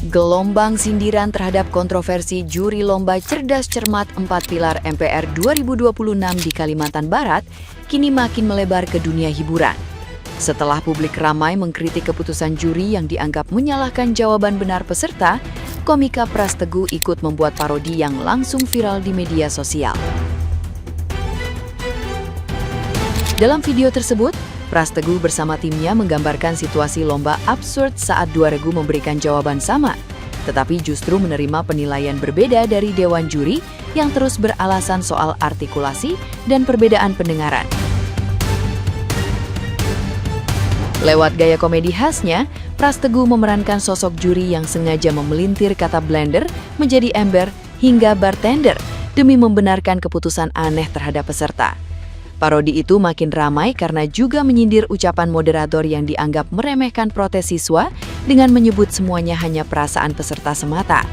Gelombang sindiran terhadap kontroversi juri lomba cerdas cermat 4 pilar MPR 2026 di Kalimantan Barat kini makin melebar ke dunia hiburan. Setelah publik ramai mengkritik keputusan juri yang dianggap menyalahkan jawaban benar peserta, komika Pras Teguh ikut membuat parodi yang langsung viral di media sosial. Dalam video tersebut, Pras Teguh bersama timnya menggambarkan situasi lomba absurd saat dua regu memberikan jawaban sama, tetapi justru menerima penilaian berbeda dari dewan juri yang terus beralasan soal artikulasi dan perbedaan pendengaran. Lewat gaya komedi khasnya, Pras Teguh memerankan sosok juri yang sengaja memelintir kata blender menjadi ember hingga bartender demi membenarkan keputusan aneh terhadap peserta. Parodi itu makin ramai karena juga menyindir ucapan moderator yang dianggap meremehkan protes siswa dengan menyebut semuanya hanya perasaan peserta semata.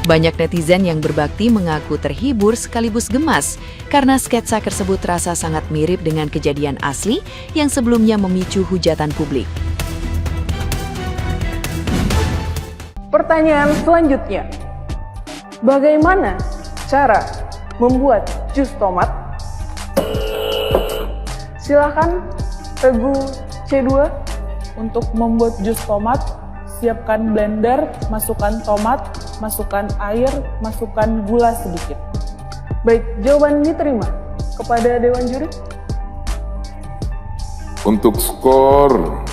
Banyak netizen yang berbakti mengaku terhibur sekaligus gemas karena sketsa tersebut terasa sangat mirip dengan kejadian asli yang sebelumnya memicu hujatan publik. Pertanyaan selanjutnya, bagaimana cara membuat jus tomat? Silakan Teguh C2. Untuk membuat jus tomat, siapkan blender, masukkan tomat, masukkan air, masukkan gula sedikit. Baik, jawaban diterima. Kepada Dewan Juri. Untuk skor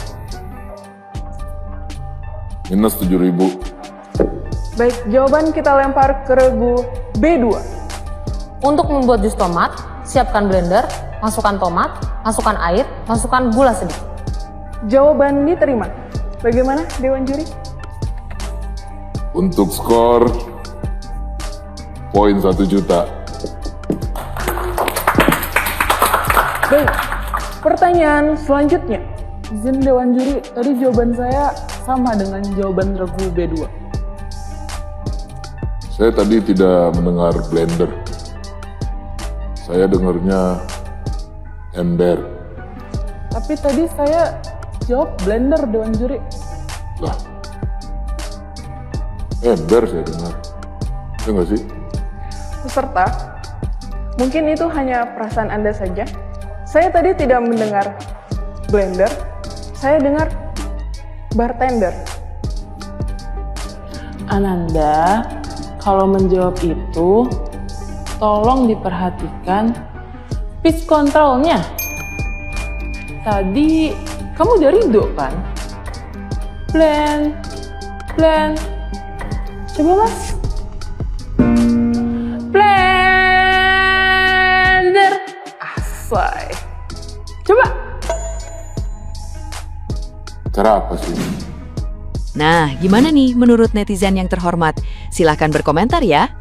minus 7.000. Baik, jawaban kita lempar ke regu B2. Untuk membuat jus tomat, siapkan blender, masukkan tomat, masukkan air, masukkan gula sedikit. Jawaban diterima. Bagaimana Dewan Juri? Untuk skor poin 1 juta. Baik, pertanyaan selanjutnya. Izin Dewan Juri, tadi jawaban saya sama dengan jawaban regu B2. Saya tadi tidak mendengar blender. Saya dengarnya ember. Tapi tadi saya jawab blender, Dewan Juri. Lah, ember saya dengar. Ya nggak sih? Peserta, mungkin itu hanya perasaan Anda saja. Saya tadi tidak mendengar blender, saya dengar bartender. Ananda, kalau menjawab itu, tolong diperhatikan pitch controlnya. Tadi kamu dari do kan? Plan. Coba mas. Blender. Asai. Coba. Cara apa sih? Nah, gimana nih menurut netizen yang terhormat? Silahkan berkomentar ya.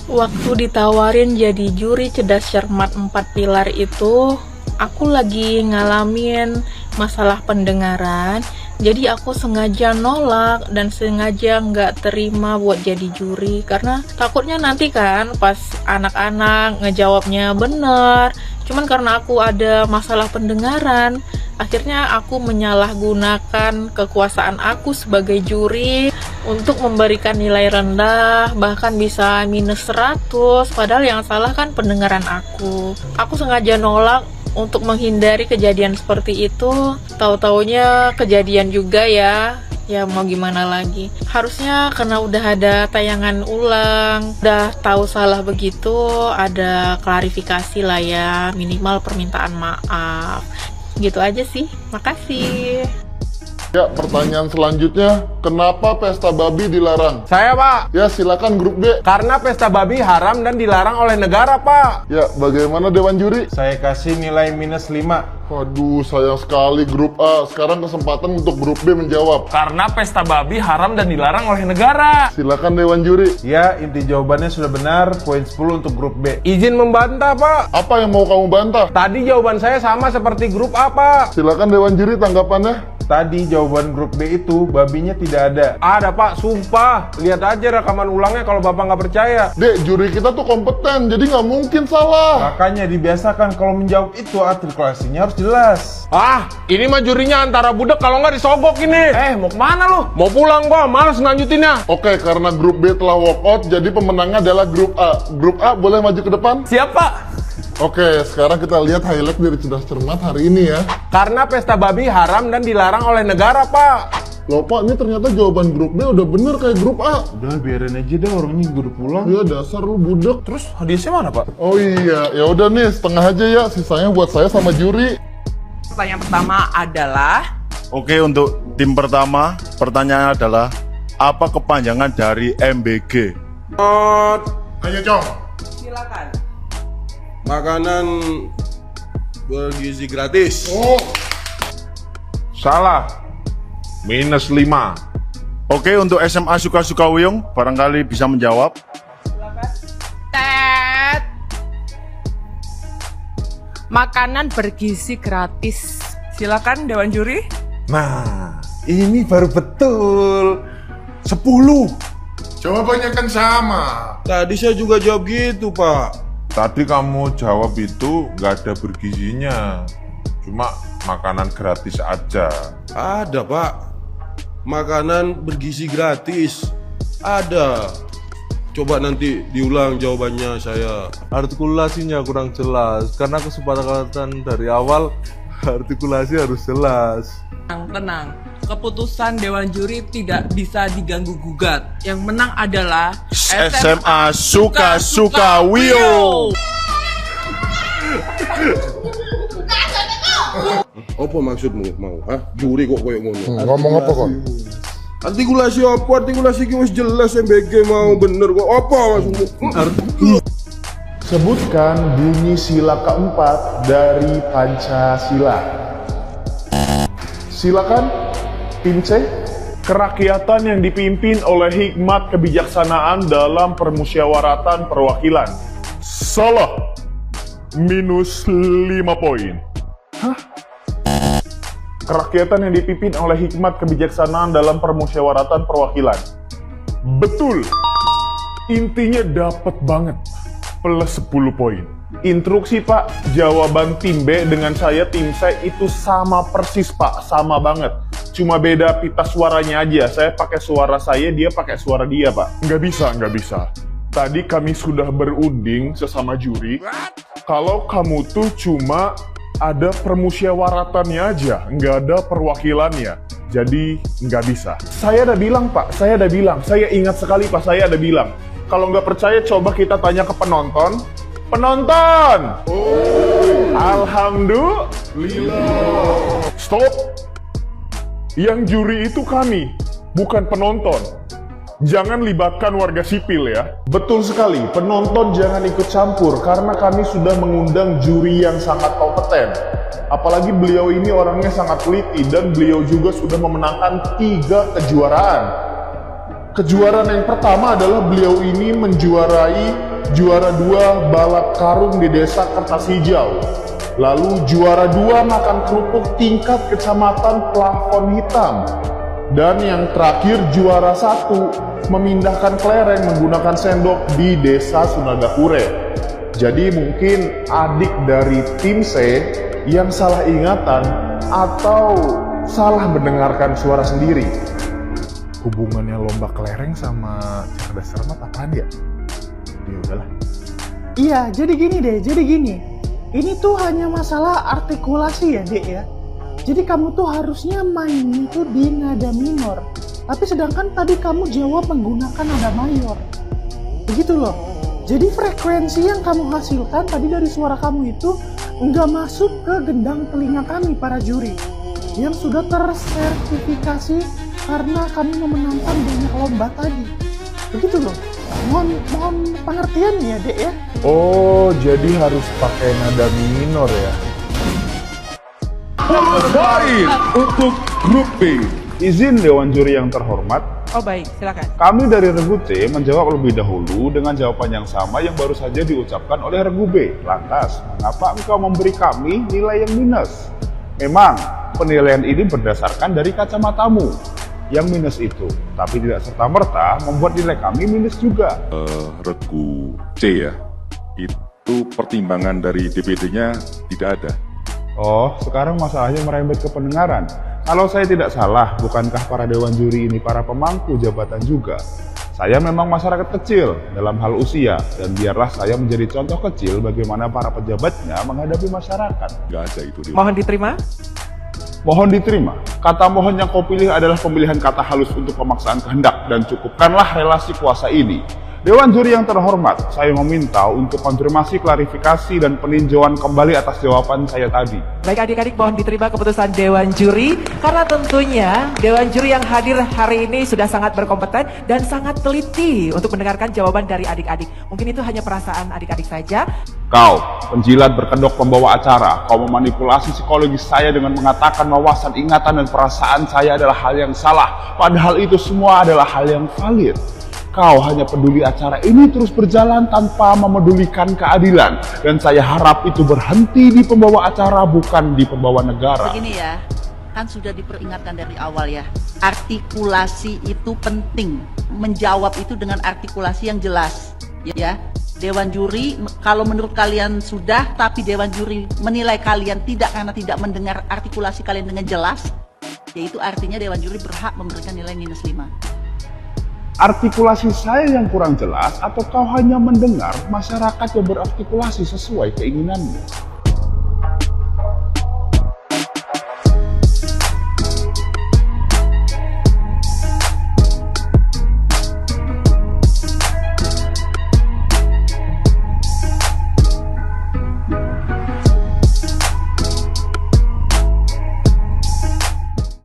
Waktu ditawarin jadi juri cerdas cermat 4 pilar itu, aku lagi ngalamin masalah pendengaran. Jadi aku sengaja nolak dan sengaja nggak terima buat jadi juri. Karena takutnya nanti kan pas anak-anak ngejawabnya bener. Cuman karena aku ada masalah pendengaran, akhirnya aku menyalahgunakan kekuasaan aku sebagai juri untuk memberikan nilai rendah, bahkan bisa minus 100, padahal yang salah kan pendengaran aku. Aku sengaja nolak untuk menghindari kejadian seperti itu, tahu-taunya kejadian juga ya. Ya mau gimana lagi, harusnya karena udah ada tayangan ulang, udah tahu salah begitu, ada klarifikasi lah ya, minimal permintaan maaf. Gitu aja sih, makasih. Ya, pertanyaan selanjutnya, kenapa pesta babi dilarang? Saya Pak, Ya, silakan grup B. karena pesta babi haram dan dilarang oleh negara Pak. Ya, bagaimana Dewan Juri? Saya kasih nilai minus 5. Waduh, sayang sekali grup A. Sekarang kesempatan untuk grup B menjawab. Karena pesta babi haram dan dilarang oleh negara. Silakan Dewan Juri. Ya, inti jawabannya sudah benar, poin 10 untuk grup B. Izin membantah Pak. Apa yang mau kamu bantah? Tadi jawaban saya sama seperti grup A Pak. Silakan Dewan Juri tanggapannya. Tadi jawaban grup B itu babinya tidak ada. Ada Pak, sumpah. Lihat aja rekaman ulangnya kalau Bapak nggak percaya. Dek, juri kita tuh kompeten, jadi nggak mungkin salah. Makanya dibiasakan kalau menjawab itu artikulasinya harus jelas. Ah, ini mah jurinya antara budek kalau nggak disogok ini. Mau kemana lu? Mau pulang gua, males ngelanjutinnya. Oke, karena grup B telah walk out, jadi pemenangnya adalah grup A. Grup A boleh maju ke depan? Siap, Pak. Oke, sekarang kita lihat highlight dari Cerdas Cermat hari ini ya. Karena pesta babi haram dan dilarang oleh negara, Pak. Loh Pak, ini ternyata jawaban grup B udah bener kayak grup A. Udah biarin aja deh, orangnya gue udah pulang. Ya dasar lu budek. Terus hadiahnya mana, Pak? Oh iya, ya udah nih setengah aja ya, sisanya buat saya sama juri. Pertanyaan pertama adalah Oke, untuk tim pertama, pertanyaannya adalah apa kepanjangan dari MBG? Ayo Cong, silakan. makanan bergizi gratis. Salah. -5. Oke, untuk SMA Suka-Suka Wiyung, barangkali bisa menjawab. Tet. Makanan bergizi gratis. Silakan Dewan Juri. Nah, ini baru betul. 10. Jawabannya kan sama. Tadi saya juga jawab gitu, Pak. Tadi kamu jawab itu nggak ada bergizinya. Cuma makanan gratis aja. Ada, Pak. Makanan bergizi gratis. Ada. Coba nanti diulang jawabannya saya. Artikulasinya kurang jelas karena kesepakatan dari awal artikulasi harus jelas. Tenang. Keputusan Dewan Juri tidak bisa diganggu gugat. Yang menang adalah SMA Suka-Suka Wiyung. Apa maksudmu mau? Juri kok koyo ngono? Ngomong apa kok? Artikulasi apa? Artikulasi ki wis jelas MBG mau bener kok. Apa maksudmu? Sebutkan bunyi sila keempat dari Pancasila. Silakan, tim C. Kerakyatan yang dipimpin oleh hikmat kebijaksanaan dalam permusyawaratan perwakilan. Salah. -5 poin. Kerakyatan yang dipimpin oleh hikmat kebijaksanaan dalam permusyawaratan perwakilan. Betul. Intinya dapat banget. Plus 10 poin. Instruksi Pak, jawaban tim B dengan saya tim C itu sama persis Pak, sama banget. Cuma beda pita suaranya aja, saya pakai suara saya, dia pakai suara dia Pak. Nggak bisa. Tadi kami sudah berunding sesama juri, kalau kamu tuh cuma ada permusyawaratannya aja, nggak ada perwakilannya. Jadi nggak bisa. Saya udah bilang Pak, saya ingat sekali Pak, saya udah bilang. Kalau nggak percaya coba kita tanya ke penonton. Penonton! Alhamdulillah. Stop. Yang juri itu kami, bukan penonton. Jangan libatkan warga sipil ya. Betul sekali, penonton jangan ikut campur karena kami sudah mengundang juri yang sangat kompeten. Apalagi beliau ini orangnya sangat teliti dan beliau juga sudah memenangkan 3 kejuaraan. Kejuaraan yang pertama adalah beliau ini menjuarai juara 2 balap karung di desa Kertas Hijau. Lalu juara 2 makan kerupuk tingkat kecamatan Plafon Hitam. Dan yang terakhir juara 1 memindahkan kelereng menggunakan sendok di desa Sunagapure. Jadi mungkin adik dari tim C yang salah ingatan atau salah mendengarkan suara sendiri. Hubungannya lomba kelereng sama cerdas cermat apaan ya? Ya udahlah. Iya, jadi gini. Ini tuh hanya masalah artikulasi ya, Dek ya. Jadi kamu tuh harusnya main itu di nada minor. Tapi sedangkan tadi kamu jawab menggunakan nada mayor. Begitu loh. Jadi frekuensi yang kamu hasilkan tadi dari suara kamu itu nggak masuk ke gendang telinga kami para juri. Yang sudah tersertifikasi karena kami memenangkan banyak lomba tadi. Begitu loh. Mohon pengertian ya, Dek ya. Oh, jadi harus pakai nada minor ya. Baik, untuk grup B. Izin Dewan Juri yang terhormat. Oh baik, silakan. Kami dari Regu C menjawab lebih dahulu dengan jawaban yang sama yang baru saja diucapkan oleh Regu B. Lantas, mengapa engkau memberi kami nilai yang minus? Memang, penilaian ini berdasarkan dari kacamatamu yang minus itu, tapi tidak serta-merta membuat nilai kami minus juga. Regu C ya, itu pertimbangan dari DPD-nya tidak ada. Oh, sekarang masalahnya merembet ke pendengaran. Kalau saya tidak salah, bukankah para dewan juri ini para pemangku jabatan juga? Saya memang masyarakat kecil dalam hal usia, dan biarlah saya menjadi contoh kecil bagaimana para pejabatnya menghadapi masyarakat. Nggak ada itu. Mohon diterima. Mohon diterima. Kata mohon yang kau pilih adalah pemilihan kata halus untuk pemaksaan kehendak, dan cukupkanlah relasi kuasa ini. Dewan juri yang terhormat, saya meminta untuk konfirmasi, klarifikasi, dan peninjauan kembali atas jawaban saya tadi. Baik adik-adik, mohon diterima keputusan Dewan Juri, karena tentunya Dewan Juri yang hadir hari ini sudah sangat berkompeten dan sangat teliti untuk mendengarkan jawaban dari adik-adik. Mungkin itu hanya perasaan adik-adik saja. Kau, penjilat berkedok pembawa acara, kau memanipulasi psikologis saya dengan mengatakan wawasan, ingatan, dan perasaan saya adalah hal yang salah. Padahal itu semua adalah hal yang valid. Kau hanya peduli acara ini terus berjalan tanpa memedulikan keadilan. Dan saya harap itu berhenti di pembawa acara, bukan di pembawa negara. Begini ya, kan sudah diperingatkan dari awal ya. Artikulasi itu penting. Menjawab itu dengan artikulasi yang jelas. Ya, Dewan Juri, kalau menurut kalian sudah, tapi Dewan Juri menilai kalian tidak karena tidak mendengar artikulasi kalian dengan jelas, yaitu artinya Dewan Juri berhak memberikan nilai -5. Artikulasi saya yang kurang jelas, atau kau hanya mendengar masyarakat yang berartikulasi sesuai keinginanmu?